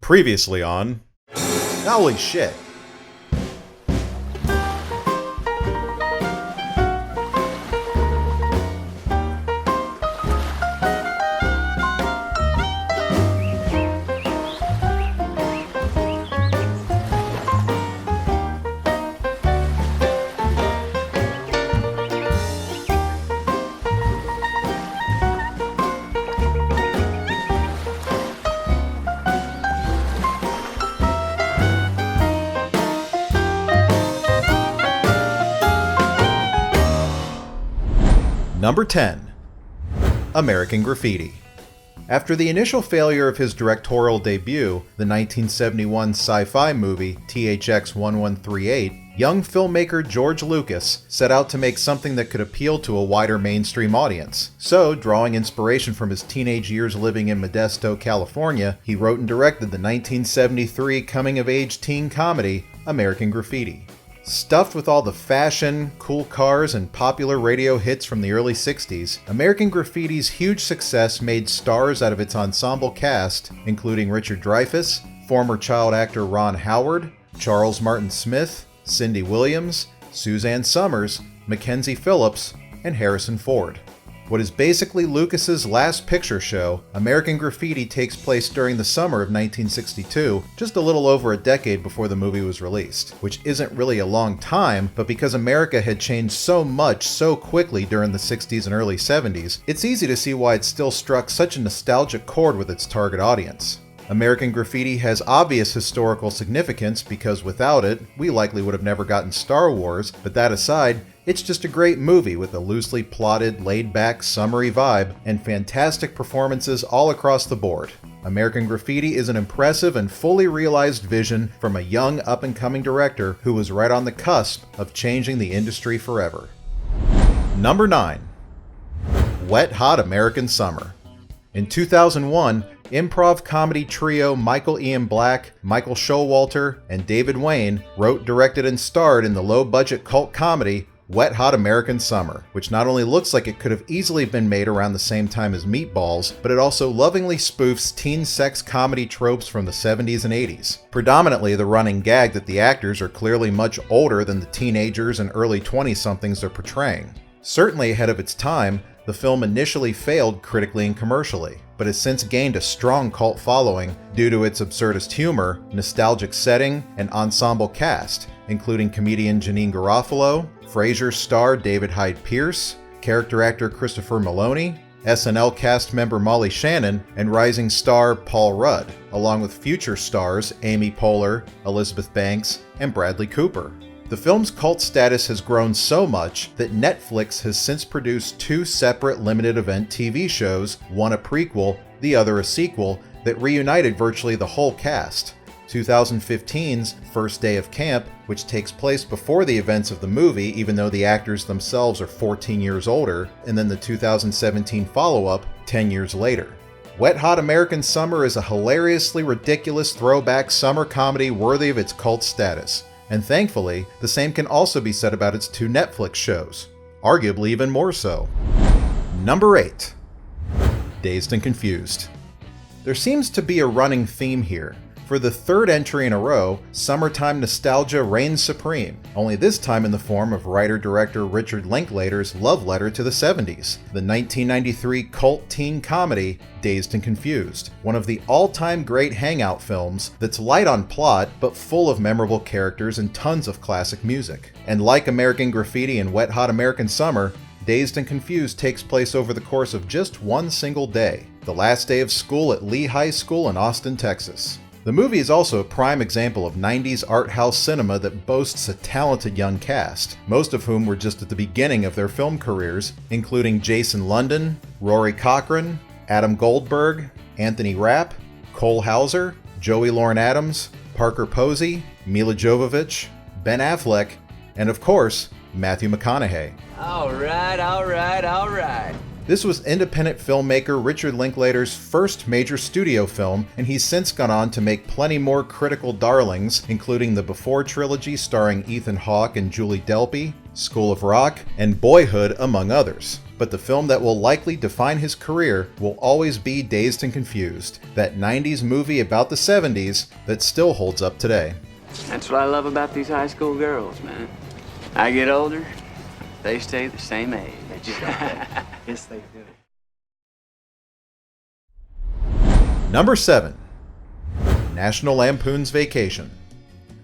Previously on... Holy shit. Number 10. American Graffiti. After the initial failure of his directorial debut, the 1971 sci-fi movie THX 1138, young filmmaker George Lucas set out to make something that could appeal to a wider mainstream audience. So, drawing inspiration from his teenage years living in Modesto, California, he wrote and directed the 1973 coming-of-age teen comedy American Graffiti. Stuffed with all the fashion, cool cars, and popular radio hits from the early 60s, American Graffiti's huge success made stars out of its ensemble cast, including Richard Dreyfuss, former child actor Ron Howard, Charles Martin Smith, Cindy Williams, Suzanne Summers, Mackenzie Phillips, and Harrison Ford. What is basically Lucas's last picture show, American Graffiti takes place during the summer of 1962, just a little over a decade before the movie was released, which isn't really a long time, but because America had changed so much so quickly during the 60s and early 70s, it's easy to see why it still struck such a nostalgic chord with its target audience. American Graffiti has obvious historical significance because without it, we likely would have never gotten Star Wars, but that aside, it's just a great movie with a loosely plotted, laid-back, summery vibe and fantastic performances all across the board. American Graffiti is an impressive and fully realized vision from a young up-and-coming director who was right on the cusp of changing the industry forever. Number 9. Wet Hot American Summer. In 2001, improv comedy trio Michael Ian Black, Michael Showalter, and David Wayne wrote, directed, and starred in the low-budget cult comedy Wet Hot American Summer, which not only looks like it could have easily been made around the same time as Meatballs, but it also lovingly spoofs teen sex comedy tropes from the 70s and 80s. Predominantly the running gag that the actors are clearly much older than the teenagers and early 20-somethings they're portraying. Certainly ahead of its time, the film initially failed critically and commercially, but has since gained a strong cult following due to its absurdist humor, nostalgic setting, and ensemble cast, including comedian Janeane Garofalo, Frasier star David Hyde Pierce, character actor Christopher Meloni, SNL cast member Molly Shannon, and rising star Paul Rudd, along with future stars Amy Poehler, Elizabeth Banks, and Bradley Cooper. The film's cult status has grown so much that Netflix has since produced 2 separate limited event TV shows, one a prequel, the other a sequel, that reunited virtually the whole cast. 2015's First Day of Camp, which takes place before the events of the movie even though the actors themselves are 14 years older, and then the 2017 follow-up 10 years later. Wet Hot American Summer is a hilariously ridiculous throwback summer comedy worthy of its cult status. And thankfully, the same can also be said about its 2 Netflix shows, arguably even more so. Number 8. Dazed and Confused. There seems to be a running theme here. For the 3rd entry in a row, summertime nostalgia reigns supreme, only this time in the form of writer-director Richard Linklater's love letter to the 70s, the 1993 cult teen comedy Dazed and Confused, one of the all-time great hangout films that's light on plot but full of memorable characters and tons of classic music. And like American Graffiti and Wet Hot American Summer, Dazed and Confused takes place over the course of just one single day, the last day of school at Lee High School in Austin, Texas. The movie is also a prime example of 90s art house cinema that boasts a talented young cast, most of whom were just at the beginning of their film careers, including Jason London, Rory Cochrane, Adam Goldberg, Anthony Rapp, Cole Hauser, Joey Lauren Adams, Parker Posey, Mila Jovovich, Ben Affleck, and of course, Matthew McConaughey. All right. This was independent filmmaker Richard Linklater's first major studio film, and he's since gone on to make plenty more critical darlings, including the Before trilogy starring Ethan Hawke and Julie Delpy, School of Rock, and Boyhood, among others. But the film that will likely define his career will always be Dazed and Confused, that 90s movie about the 70s that still holds up today. That's what I love about these high school girls, man. I get older, they stay the same age. They just don't. Yes, they do. Number 7. National Lampoon's Vacation.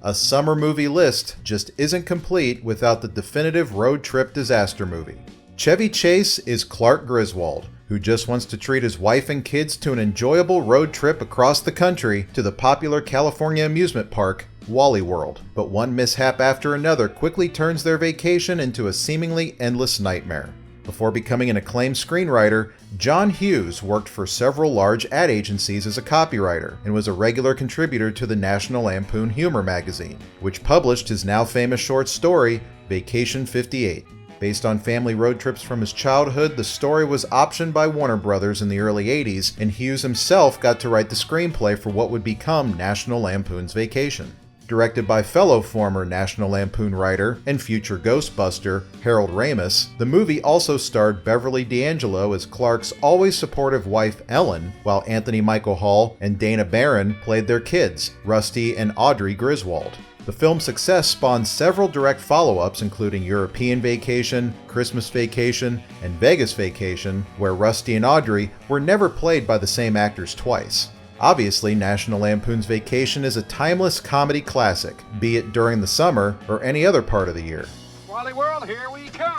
A summer movie list just isn't complete without the definitive road trip disaster movie. Chevy Chase is Clark Griswold, who just wants to treat his wife and kids to an enjoyable road trip across the country to the popular California amusement park, Wally World. But one mishap after another quickly turns their vacation into a seemingly endless nightmare. Before becoming an acclaimed screenwriter, John Hughes worked for several large ad agencies as a copywriter and was a regular contributor to the National Lampoon Humor magazine, which published his now famous short story, Vacation 58. Based on family road trips from his childhood, the story was optioned by Warner Brothers in the early 80s, and Hughes himself got to write the screenplay for what would become National Lampoon's Vacation. Directed by fellow former National Lampoon writer and future Ghostbuster Harold Ramis, the movie also starred Beverly D'Angelo as Clark's always supportive wife Ellen, while Anthony Michael Hall and Dana Barron played their kids, Rusty and Audrey Griswold. The film's success spawned several direct follow-ups, including European Vacation, Christmas Vacation, and Vegas Vacation, where Rusty and Audrey were never played by the same actors twice. Obviously, National Lampoon's Vacation is a timeless comedy classic, be it during the summer or any other part of the year. Wally World, here we come!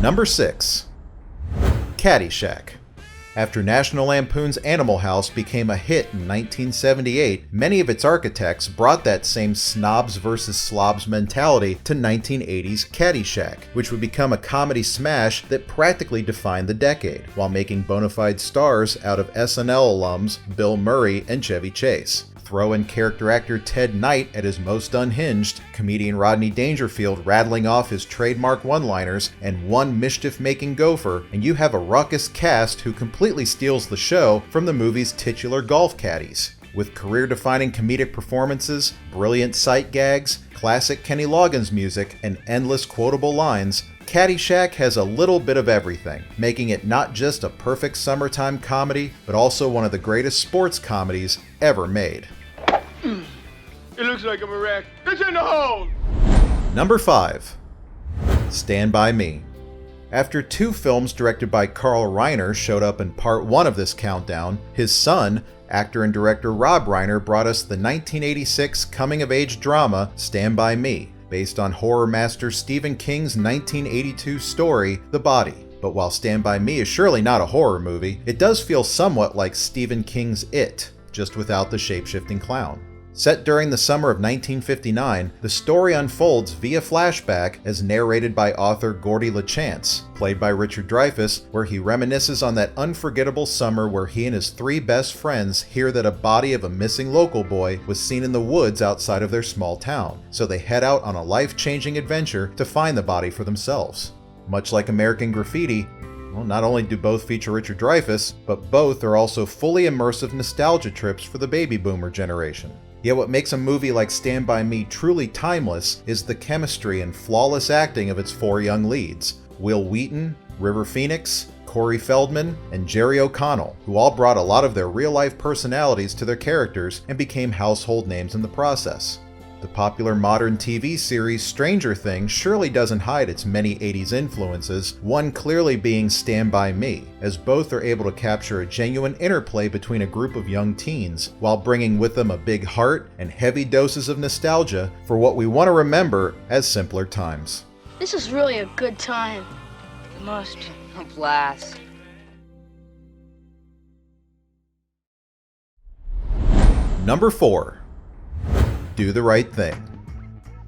Number 6. Caddyshack. After National Lampoon's Animal House became a hit in 1978, many of its architects brought that same snobs versus slobs mentality to 1980's Caddyshack, which would become a comedy smash that practically defined the decade, while making bona fide stars out of SNL alums Bill Murray and Chevy Chase. Throw in character actor Ted Knight at his most unhinged, comedian Rodney Dangerfield rattling off his trademark one-liners, and one mischief-making gopher, and you have a raucous cast who completely steals the show from the movie's titular golf caddies. With career-defining comedic performances, brilliant sight gags, classic Kenny Loggins music, and endless quotable lines, Caddyshack has a little bit of everything, making it not just a perfect summertime comedy, but also one of the greatest sports comedies ever made. It looks like I'm a wreck. It's in the hole! Number 5. Stand By Me. After 2 films directed by Carl Reiner showed up in part 1 of this countdown, his son, actor and director Rob Reiner, brought us the 1986 coming-of-age drama Stand By Me, based on horror master Stephen King's 1982 story, The Body. But while Stand By Me is surely not a horror movie, it does feel somewhat like Stephen King's It, just without the shape-shifting clown. Set during the summer of 1959, the story unfolds via flashback as narrated by author Gordy LaChance, played by Richard Dreyfuss, where he reminisces on that unforgettable summer where he and his 3 best friends hear that a body of a missing local boy was seen in the woods outside of their small town, so they head out on a life-changing adventure to find the body for themselves. Much like American Graffiti, well, not only do both feature Richard Dreyfuss, but both are also fully immersive nostalgia trips for the baby boomer generation. Yet what makes a movie like Stand By Me truly timeless is the chemistry and flawless acting of its 4 young leads, Will Wheaton, River Phoenix, Corey Feldman, and Jerry O'Connell, who all brought a lot of their real-life personalities to their characters and became household names in the process. The popular modern TV series Stranger Things surely doesn't hide its many 80s influences, one clearly being Stand By Me, as both are able to capture a genuine interplay between a group of young teens, while bringing with them a big heart and heavy doses of nostalgia for what we want to remember as simpler times. This is really a good time. It must. A blast. Number 4. Do the Right Thing.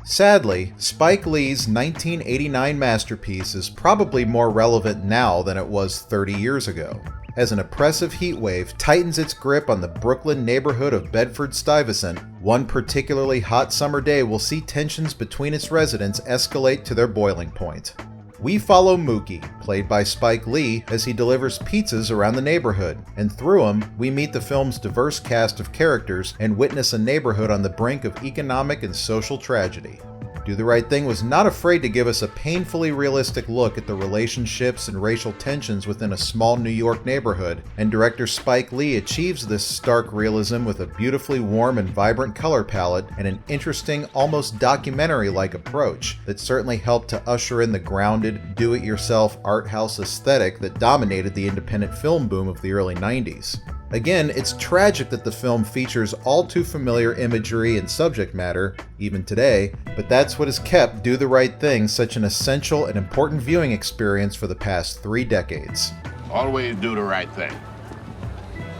Sadly, Spike Lee's 1989 masterpiece is probably more relevant now than it was 30 years ago, as an oppressive heat wave tightens its grip on the Brooklyn neighborhood of Bedford-Stuyvesant. One particularly hot summer day will see tensions between its residents escalate to their boiling point. We follow Mookie, played by Spike Lee, as he delivers pizzas around the neighborhood, and through him, we meet the film's diverse cast of characters and witness a neighborhood on the brink of economic and social tragedy. Do the Right Thing was not afraid to give us a painfully realistic look at the relationships and racial tensions within a small New York neighborhood, and director Spike Lee achieves this stark realism with a beautifully warm and vibrant color palette and an interesting, almost documentary-like approach that certainly helped to usher in the grounded, do-it-yourself art house aesthetic that dominated the independent film boom of the early 90s. Again, it's tragic that the film features all too familiar imagery and subject matter, even today, but that's what has kept Do the Right Thing such an essential and important viewing experience for the past 3 decades. Always do the right thing.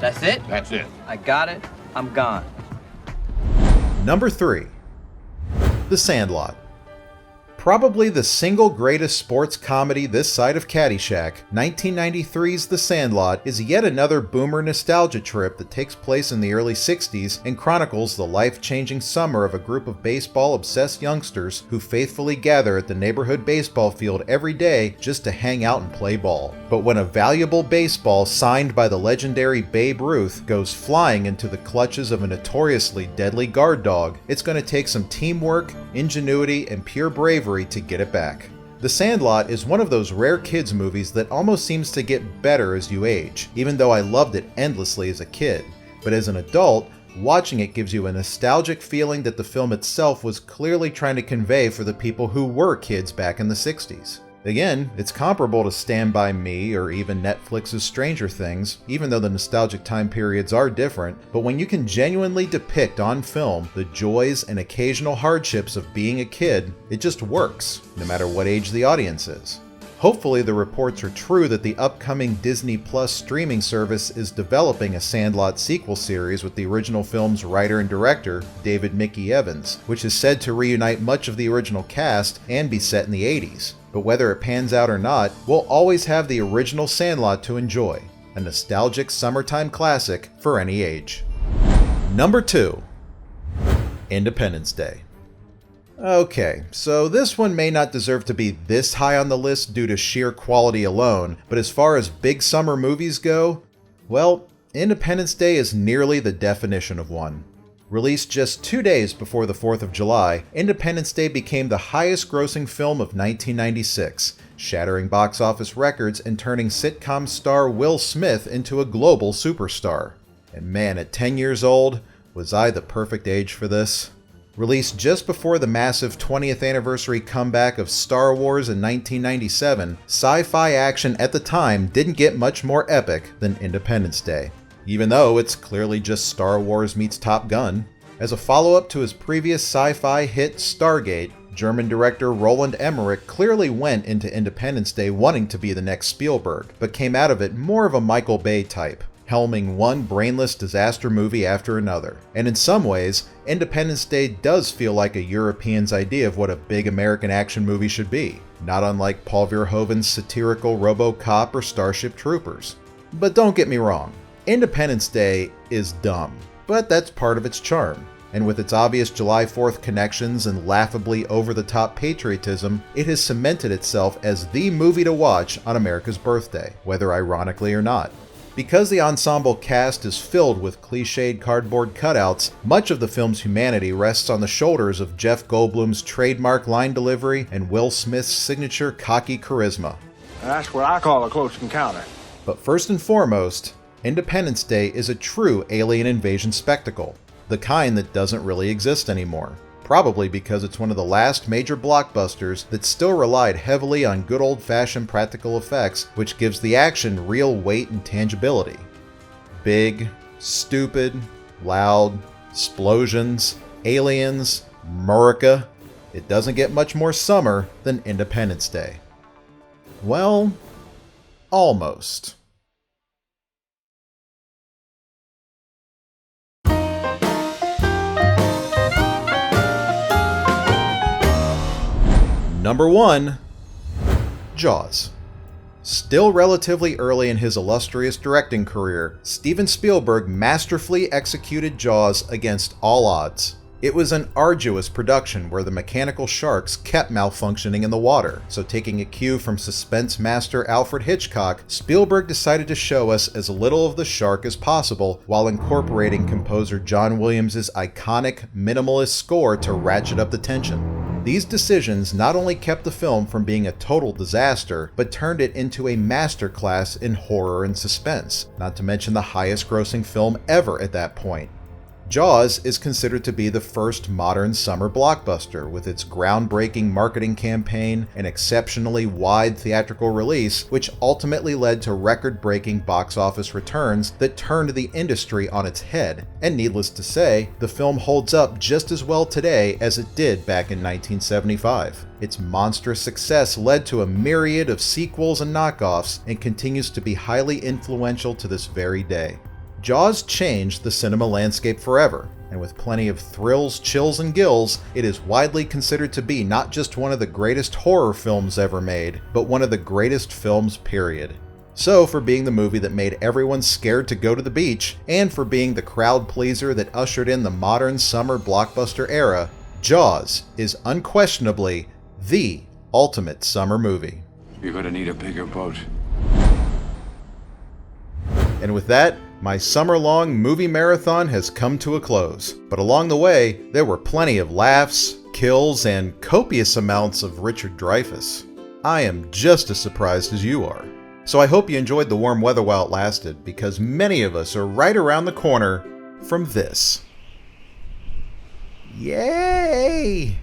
That's it? That's it. I got it. I'm gone. Number 3. The Sandlot. Probably the single greatest sports comedy this side of Caddyshack, 1993's The Sandlot is yet another boomer nostalgia trip that takes place in the early 60s and chronicles the life-changing summer of a group of baseball-obsessed youngsters who faithfully gather at the neighborhood baseball field every day just to hang out and play ball. But when a valuable baseball signed by the legendary Babe Ruth goes flying into the clutches of a notoriously deadly guard dog, it's going to take some teamwork, ingenuity, and pure bravery to get it back. The Sandlot is one of those rare kids movies that almost seems to get better as you age, even though I loved it endlessly as a kid. But as an adult, watching it gives you a nostalgic feeling that the film itself was clearly trying to convey for the people who were kids back in the 60s. Again, it's comparable to Stand By Me or even Netflix's Stranger Things, even though the nostalgic time periods are different, but when you can genuinely depict on film the joys and occasional hardships of being a kid, it just works, no matter what age the audience is. Hopefully the reports are true that the upcoming Disney Plus streaming service is developing a Sandlot sequel series with the original film's writer and director, David Mickey Evans, which is said to reunite much of the original cast and be set in the 80s. But whether it pans out or not, we'll always have the original Sandlot to enjoy, a nostalgic summertime classic for any age. Number 2. Independence Day. Okay, so this one may not deserve to be this high on the list due to sheer quality alone, but as far as big summer movies go, well, Independence Day is nearly the definition of one. Released just 2 days before the 4th of July, Independence Day became the highest-grossing film of 1996, shattering box office records and turning sitcom star Will Smith into a global superstar. And man, at 10 years old, was I the perfect age for this? Released just before the massive 20th anniversary comeback of Star Wars in 1997, sci-fi action at the time didn't get much more epic than Independence Day. Even though it's clearly just Star Wars meets Top Gun. As a follow-up to his previous sci-fi hit Stargate, German director Roland Emmerich clearly went into Independence Day wanting to be the next Spielberg, but came out of it more of a Michael Bay type, helming one brainless disaster movie after another. And in some ways, Independence Day does feel like a European's idea of what a big American action movie should be, not unlike Paul Verhoeven's satirical RoboCop or Starship Troopers. But don't get me wrong, Independence Day is dumb, but that's part of its charm. And with its obvious July 4th connections and laughably over-the-top patriotism, it has cemented itself as the movie to watch on America's birthday, whether ironically or not. Because the ensemble cast is filled with cliched cardboard cutouts, much of the film's humanity rests on the shoulders of Jeff Goldblum's trademark line delivery and Will Smith's signature cocky charisma. That's what I call a close encounter. But first and foremost, Independence Day is a true alien invasion spectacle, the kind that doesn't really exist anymore, probably because it's one of the last major blockbusters that still relied heavily on good old-fashioned practical effects, which gives the action real weight and tangibility. Big, stupid, loud, explosions, aliens, America. It doesn't get much more summer than Independence Day. Well, almost. Number 1. Jaws. Still relatively early in his illustrious directing career, Steven Spielberg masterfully executed Jaws against all odds. It was an arduous production where the mechanical sharks kept malfunctioning in the water, so taking a cue from suspense master Alfred Hitchcock, Spielberg decided to show us as little of the shark as possible while incorporating composer John Williams' iconic minimalist score to ratchet up the tension. These decisions not only kept the film from being a total disaster, but turned it into a masterclass in horror and suspense, not to mention the highest grossing film ever at that point. Jaws is considered to be the first modern summer blockbuster, with its groundbreaking marketing campaign and exceptionally wide theatrical release, which ultimately led to record-breaking box office returns that turned the industry on its head. And needless to say, the film holds up just as well today as it did back in 1975. Its monstrous success led to a myriad of sequels and knockoffs, and continues to be highly influential to this very day. Jaws changed the cinema landscape forever, and with plenty of thrills, chills, and gills, it is widely considered to be not just one of the greatest horror films ever made, but one of the greatest films, period. So, for being the movie that made everyone scared to go to the beach, and for being the crowd pleaser that ushered in the modern summer blockbuster era, Jaws is unquestionably the ultimate summer movie. You're gonna need a bigger boat. And with that, my summer-long movie marathon has come to a close, but along the way, there were plenty of laughs, kills, and copious amounts of Richard Dreyfuss. I am just as surprised as you are. So I hope you enjoyed the warm weather while it lasted, because many of us are right around the corner from this. Yay!